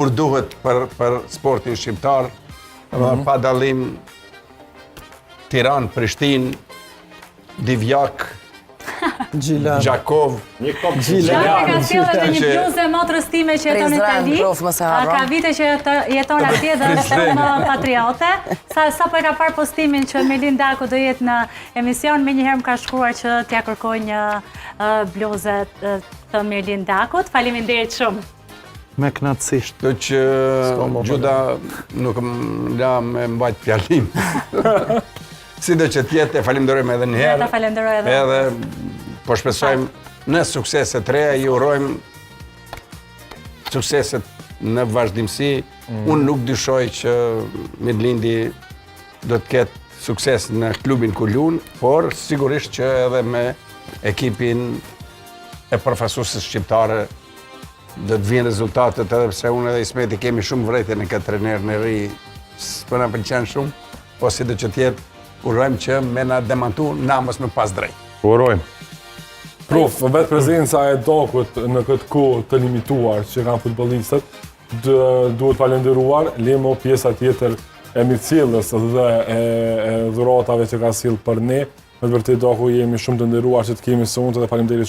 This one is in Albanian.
kur duhet për sportin shqiptar, pa dallim Tiranë, Prishtinë, Divjak, Gjakov, Gjilani ka sjellë edhe një bluze motrës time që jeton në Itali. Ka vite që jeton atje dhe është më patriote. Sa po e ka parë postimin që Melin Daku do jetë në emision, menjëherë më ka shkruar që t'ja kërkoj një bluze të Melin Dakut. Faleminderit shumë. Me knatësisht. Do që Gjuda nuk më la me mbajt fjalim. Si do që tjetë, e falenderojmë edhe njëherë. Ta falenderoj edhe. Edhe po shpresojmë në sukseset reja, i urojmë sukseset në vazhdimsi. Unë nuk dyshoj që Midlindi do të ketë sukses në klubin ku lun, por sigurisht që edhe me ekipin e përfaqësuesve shqiptare do të vinë rezultatet, edhe pse unë edhe Ismeti kemi shumë vërejtje në këtë trener në ri, s'po na pëlqen shumë, po si do që tjetë, urojmë që me na demantu namës me pas drejt. Urojmë. Prof, vetë prezenca e Dakut në këtë kohë të limituar që kanë futbollistët, duhet falenderuar, lemo pjesa tjetër e mirëcjelljes dhe e dhuratave që ka sjellë për ne. Me vërtet Daku jemi shumë të nderuar që të kemi së unë dhe faleminderit shumë.